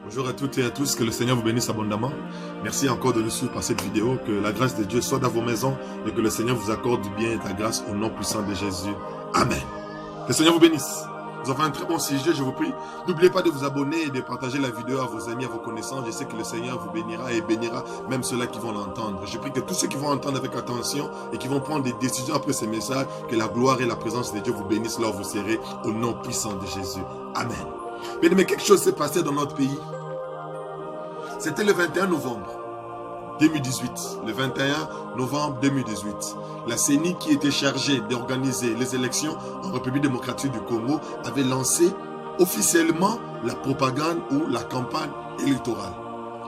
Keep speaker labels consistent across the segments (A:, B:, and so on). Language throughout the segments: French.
A: Bonjour à toutes et à tous, que le Seigneur vous bénisse abondamment. Merci encore de nous suivre par cette vidéo, que la grâce de Dieu soit dans vos maisons et que le Seigneur vous accorde du bien et de la grâce au nom puissant de Jésus. Amen. Que le Seigneur vous bénisse. Nous avons un très bon sujet, je vous prie. N'oubliez pas de vous abonner et de partager la vidéo à vos amis, à vos connaissances. Je sais que le Seigneur vous bénira et bénira même ceux-là qui vont l'entendre. Je prie que tous ceux qui vont entendre avec attention et qui vont prendre des décisions après ces messages, que la gloire et la présence de Dieu vous bénissent là où vous serez, au nom puissant de Jésus. Amen. Mais quelque chose s'est passé dans notre pays. C'était le 21 novembre 2018. Le 21 novembre 2018. La CENI, qui était chargée d'organiser les élections en République démocratique du Congo, avait lancé officiellement la propagande ou la campagne électorale.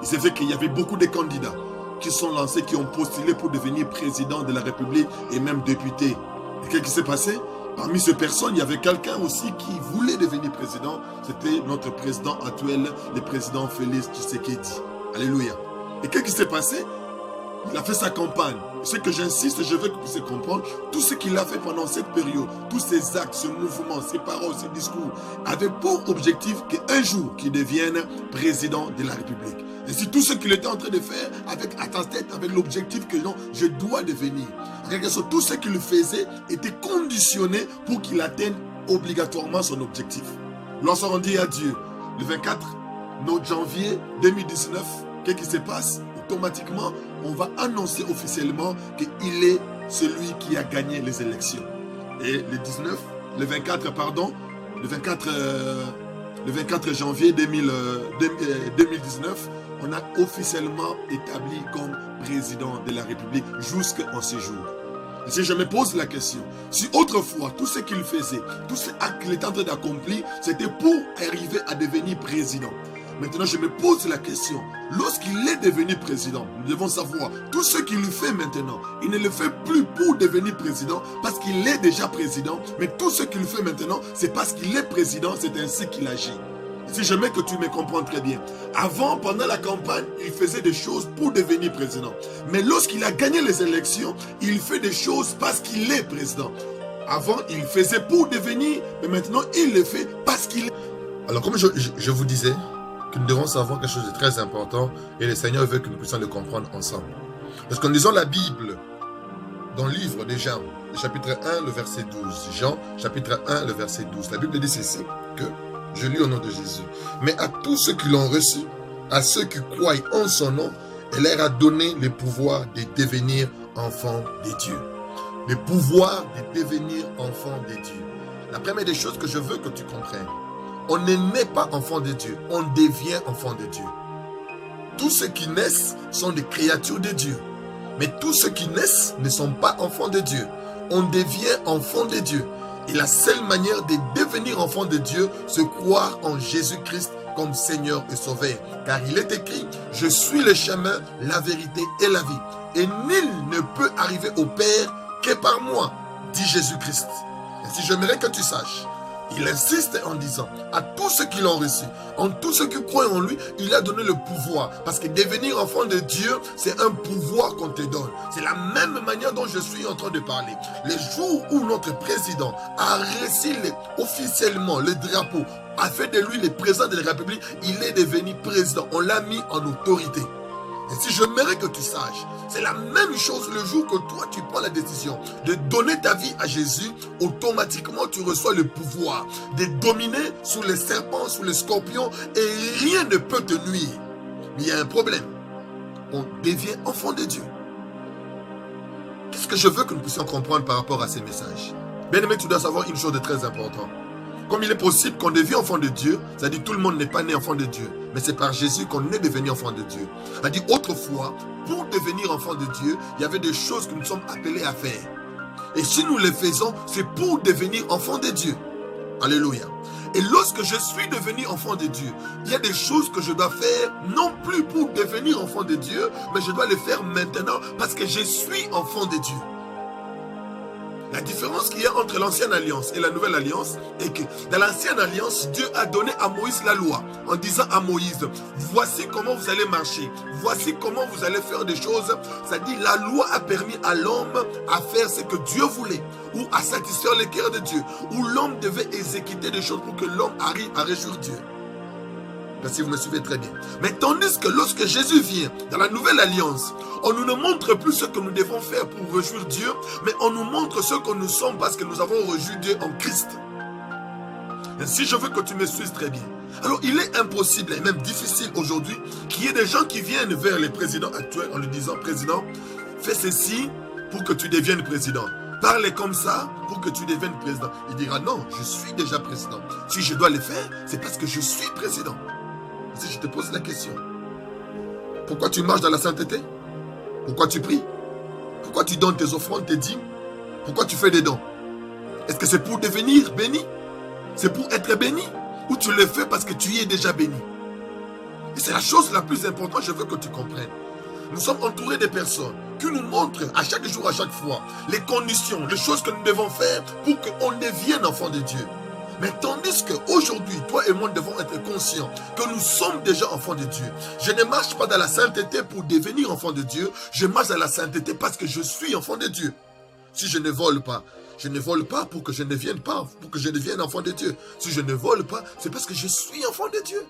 A: Il s'est fait qu'il y avait beaucoup de candidats qui sont lancés, qui ont postulé pour devenir président de la République et même député. Et qu'est-ce qui s'est passé? Parmi ces personnes, il y avait quelqu'un aussi qui voulait devenir président. C'était notre président actuel, le président Félix Tshisekedi. Alléluia. Et qu'est-ce qui s'est passé? Il a fait sa campagne. Ce que j'insiste, je veux que vous puissiez comprendre, tout ce qu'il a fait pendant cette période, tous ses actes, ce mouvement, ses paroles, ses discours, avaient pour objectif qu'un jour, qu'il devienne président de la République. Et c'est tout ce qu'il était en train de faire avec à ta tête, avec l'objectif que non, je dois devenir. En quelque sorte, tout ce qu'il faisait était conditionné pour qu'il atteigne obligatoirement son objectif. Lorsqu'on dit à Dieu, le 24 janvier 2019, qu'est-ce qui se passe? Automatiquement, on va annoncer officiellement qu'il est celui qui a gagné les élections. Et le 24 janvier 2019, on a officiellement établi comme président de la République jusqu'en ce jour. Et si je me pose la question, si autrefois tout ce qu'il faisait, tout ce qu'il était en train d'accomplir, c'était pour arriver à devenir président. Maintenant, je me pose la question, lorsqu'il est devenu président, nous devons savoir, tout ce qu'il fait maintenant, il ne le fait plus pour devenir président, parce qu'il est déjà président, mais tout ce qu'il fait maintenant, c'est parce qu'il est président, c'est ainsi qu'il agit. Si je mets que tu me comprends très bien, avant, pendant la campagne, il faisait des choses pour devenir président. Mais lorsqu'il a gagné les élections, il fait des choses parce qu'il est président. Avant, il faisait pour devenir, mais maintenant, il le fait parce qu'il est. Alors, comme je vous disais, que nous devons savoir quelque chose de très important et le Seigneur veut que nous puissions le comprendre ensemble. Lorsqu'en lisant la Bible, dans le livre de Jean, le chapitre 1, le verset 12, Jean, chapitre 1, le verset 12, la Bible dit ceci, que, je lis au nom de Jésus, mais à tous ceux qui l'ont reçu, à ceux qui croient en son nom, il leur a donné le pouvoir de devenir enfants de Dieu. Le pouvoir de devenir enfants de Dieu. La première des choses que je veux que tu comprennes, on ne naît pas enfant de Dieu, on devient enfant de Dieu. Tous ceux qui naissent sont des créatures de Dieu. Mais tous ceux qui naissent ne sont pas enfants de Dieu. On devient enfant de Dieu. Et la seule manière de devenir enfant de Dieu, c'est croire en Jésus-Christ comme Seigneur et Sauveur. Car il est écrit, je suis le chemin, la vérité et la vie. Et nul ne peut arriver au Père que par moi, dit Jésus-Christ. Et si j'aimerais que tu saches, il insiste en disant à tous ceux qui l'ont reçu, en tous ceux qui croient en lui, il a donné le pouvoir. Parce que devenir enfant de Dieu, c'est un pouvoir qu'on te donne. C'est la même manière dont je suis en train de parler. Le jour où notre président a reçu officiellement le drapeau, a fait de lui le président de la République, il est devenu président. On l'a mis en autorité. Et si j'aimerais que tu saches, c'est la même chose le jour que toi tu prends la décision de donner ta vie à Jésus, automatiquement tu reçois le pouvoir de dominer sous les serpents, sous les scorpions et rien ne peut te nuire. Mais il y a un problème. On devient enfant de Dieu. Qu'est-ce que je veux que nous puissions comprendre par rapport à ces messages? Bien-aimé, tu dois savoir une chose de très importante. Comme il est possible qu'on devienne enfant de Dieu, c'est-à-dire tout le monde n'est pas né enfant de Dieu, mais c'est par Jésus qu'on est devenu enfant de Dieu. C'est-à-dire autrefois, pour devenir enfant de Dieu, il y avait des choses que nous sommes appelés à faire. Et si nous les faisons, c'est pour devenir enfant de Dieu. Alléluia. Et lorsque je suis devenu enfant de Dieu, il y a des choses que je dois faire, non plus pour devenir enfant de Dieu, mais je dois les faire maintenant parce que je suis enfant de Dieu. La différence qu'il y a entre l'ancienne alliance et la nouvelle alliance est que dans l'ancienne alliance, Dieu a donné à Moïse la loi en disant à Moïse, voici comment vous allez marcher, voici comment vous allez faire des choses. C'est-à-dire la loi a permis à l'homme à faire ce que Dieu voulait ou à satisfaire le cœur de Dieu, où l'homme devait exécuter des choses pour que l'homme arrive à réjouir Dieu. Si vous me suivez très bien. Mais tandis que lorsque Jésus vient dans la nouvelle alliance, on ne nous montre plus ce que nous devons faire pour réjouir Dieu, mais on nous montre ce que nous sommes parce que nous avons rejoui Dieu en Christ. Et si je veux que tu me suives très bien, alors il est impossible et même difficile aujourd'hui qu'il y ait des gens qui viennent vers les présidents actuels en lui disant, président, fais ceci pour que tu deviennes président. Parlez comme ça pour que tu deviennes président. Il dira non, je suis déjà président. Si je dois le faire, c'est parce que je suis président. Si je te pose la question, pourquoi tu marches dans la sainteté? Pourquoi tu pries? Pourquoi tu donnes tes offrandes, tes dîmes? Pourquoi tu fais des dons? Est-ce que c'est pour devenir béni? C'est pour être béni? Ou tu le fais parce que tu y es déjà béni? Et c'est la chose la plus importante, je veux que tu comprennes. Nous sommes entourés de personnes qui nous montrent à chaque jour, à chaque fois, les conditions, les choses que nous devons faire pour qu'on devienne enfants de Dieu. Mais tandis qu'aujourd'hui, toi et moi devons être conscients que nous sommes déjà enfants de Dieu. Je ne marche pas dans la sainteté pour devenir enfant de Dieu. Je marche dans la sainteté parce que je suis enfant de Dieu. Si je ne vole pas, je ne vole pas pour que je ne devienne pas, pour que je devienne enfant de Dieu. Si je ne vole pas, c'est parce que je suis enfant de Dieu.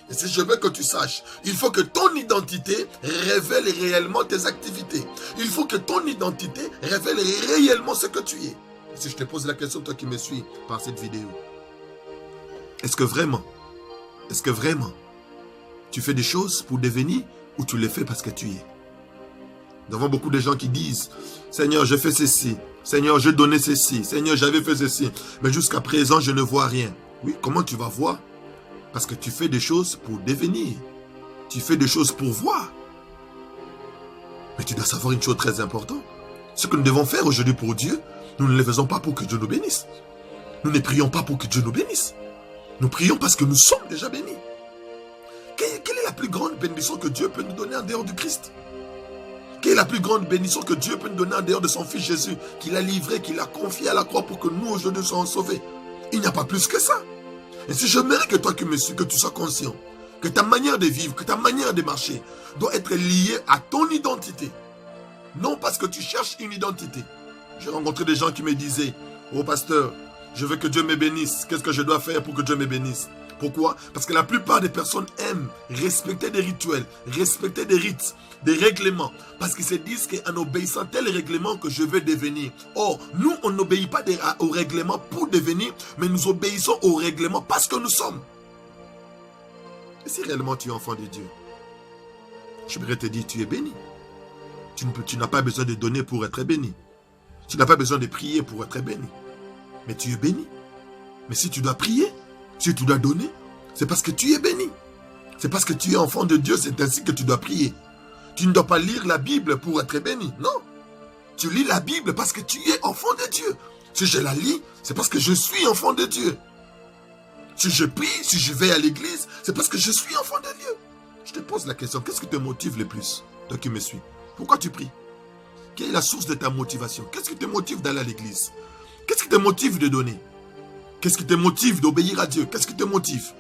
A: Et si je veux que tu saches, il faut que ton identité révèle réellement tes activités. Il faut que ton identité révèle réellement ce que tu es. Si je te pose la question, toi qui me suis par cette vidéo, est-ce que vraiment, tu fais des choses pour devenir ou tu les fais parce que tu es? Nous avons beaucoup de gens qui disent, Seigneur, je fais ceci, Seigneur, je donnais ceci, Seigneur, j'avais fait ceci, mais jusqu'à présent, je ne vois rien. Oui, comment tu vas voir? Parce que tu fais des choses pour devenir. Tu fais des choses pour voir. Mais tu dois savoir une chose très importante. Ce que nous devons faire aujourd'hui pour Dieu, nous ne le faisons pas pour que Dieu nous bénisse. Nous ne prions pas pour que Dieu nous bénisse. Nous prions parce que nous sommes déjà bénis. Quelle est la plus grande bénédiction que Dieu peut nous donner en dehors du Christ? Quelle est la plus grande bénédiction que Dieu peut nous donner en dehors de son Fils Jésus, qu'il a livré, qu'il a confié à la croix pour que nous aujourd'hui soyons sauvés? Il n'y a pas plus que ça. Et si j'aimerais que toi qui me suis, que tu sois conscient, que ta manière de vivre, que ta manière de marcher doit être liée à ton identité. Non parce que tu cherches une identité. J'ai rencontré des gens qui me disaient, oh pasteur, je veux que Dieu me bénisse. Qu'est-ce que je dois faire pour que Dieu me bénisse? Pourquoi? Parce que la plupart des personnes aiment respecter des rituels, respecter des rites, des règlements. Parce qu'ils se disent qu'en obéissant tel règlement que je veux devenir. Or, nous, on n'obéit pas au règlement pour devenir, mais nous obéissons au règlement parce que nous sommes. Et si réellement tu es enfant de Dieu, je voudrais te dire, tu es béni. Tu n'as pas besoin de donner pour être béni. Tu n'as pas besoin de prier pour être béni. Mais tu es béni. Mais si tu dois prier, si tu dois donner, c'est parce que tu es béni. C'est parce que tu es enfant de Dieu, c'est ainsi que tu dois prier. Tu ne dois pas lire la Bible pour être béni. Non. Tu lis la Bible parce que tu es enfant de Dieu. Si je la lis, c'est parce que je suis enfant de Dieu. Si je prie, si je vais à l'église, c'est parce que je suis enfant de Dieu. Je te pose la question, qu'est-ce qui te motive le plus, toi qui me suis? Pourquoi tu pries? Quelle est la source de ta motivation? Qu'est-ce qui te motive d'aller à l'église? Qu'est-ce qui te motive de donner? Qu'est-ce qui te motive d'obéir à Dieu? Qu'est-ce qui te motive?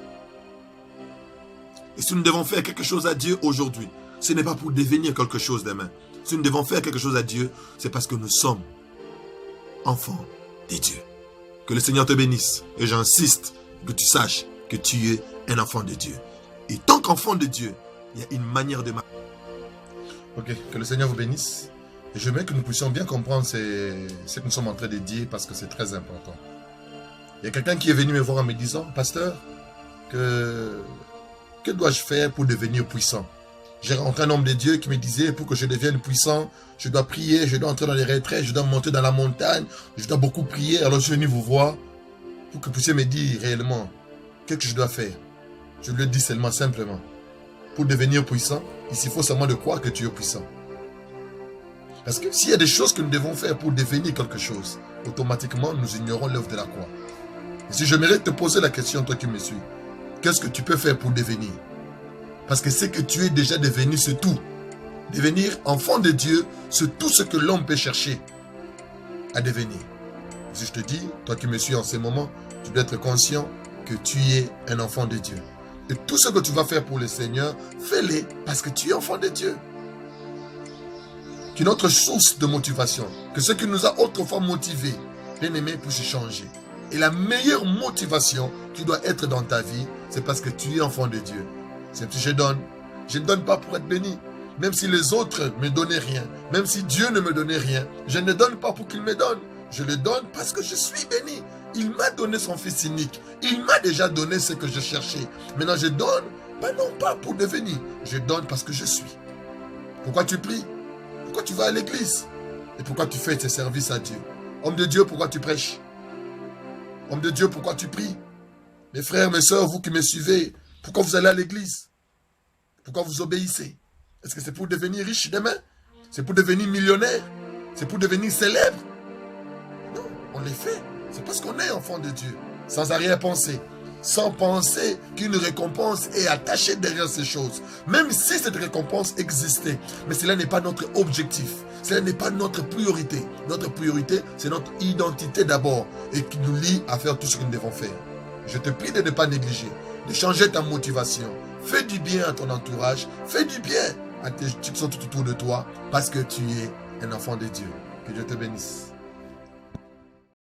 A: Et si nous devons faire quelque chose à Dieu aujourd'hui, ce n'est pas pour devenir quelque chose demain. Si nous devons faire quelque chose à Dieu, c'est parce que nous sommes enfants de Dieu. Que le Seigneur te bénisse. Et j'insiste que tu saches que tu es un enfant de Dieu. Et tant qu'enfant de Dieu, il y a une manière de marcher. Ok, que le Seigneur vous bénisse. Et je veux que nous puissions bien comprendre ce que nous sommes en train de dire parce que c'est très important. Il y a quelqu'un qui est venu me voir en me disant, pasteur, que dois-je faire pour devenir puissant? J'ai rencontré un homme de Dieu qui me disait, pour que je devienne puissant, je dois prier, je dois entrer dans les retraites, je dois monter dans la montagne, je dois beaucoup prier. Alors je suis venu vous voir pour que vous puissiez me dire réellement, qu'est-ce que je dois faire? Je lui dis seulement, simplement, pour devenir puissant, il faut seulement de croire que tu es puissant. Parce que s'il y a des choses que nous devons faire pour devenir quelque chose, automatiquement, nous ignorons l'œuvre de la croix. Et si je mérite te poser la question, toi qui me suis, qu'est-ce que tu peux faire pour devenir? Parce que ce que tu es déjà devenu, c'est tout. Devenir enfant de Dieu, c'est tout ce que l'homme peut chercher à devenir. Si je te dis, toi qui me suis en ce moment, tu dois être conscient que tu es un enfant de Dieu. Et tout ce que tu vas faire pour le Seigneur, fais-le parce que tu es enfant de Dieu. Qu'une autre source de motivation, que ce qui nous a autrefois motivés, bien aimé, puisse changer. Et la meilleure motivation qui doit être dans ta vie, c'est parce que tu es enfant de Dieu. C'est si je donne. Je ne donne pas pour être béni. Même si les autres me donnaient rien, même si Dieu ne me donnait rien, je ne donne pas pour qu'il me donne. Je le donne parce que je suis béni. Il m'a donné son fils unique. Il m'a déjà donné ce que je cherchais. Maintenant, je donne, non pas pour devenir. Je donne parce que je suis. Pourquoi tu pries? Pourquoi tu vas à l'église? Et pourquoi tu fais tes services à Dieu? Homme de Dieu, pourquoi tu prêches? Homme de Dieu, pourquoi tu pries? Mes frères, mes sœurs, vous qui me suivez, pourquoi vous allez à l'église? Pourquoi vous obéissez? Est-ce que c'est pour devenir riche demain? C'est pour devenir millionnaire? C'est pour devenir célèbre? Non, on les fait. C'est parce qu'on est enfant de Dieu. Sans arrière-pensée. Sans penser qu'une récompense est attachée derrière ces choses. Même si cette récompense existait. Mais cela n'est pas notre objectif. Cela n'est pas notre priorité. Notre priorité, c'est notre identité d'abord. Et qui nous lie à faire tout ce que nous devons faire. Je te prie de ne pas négliger. De changer ta motivation. Fais du bien à ton entourage. Fais du bien à tes qui sont tout autour de toi. Parce que tu es un enfant de Dieu. Que Dieu te bénisse.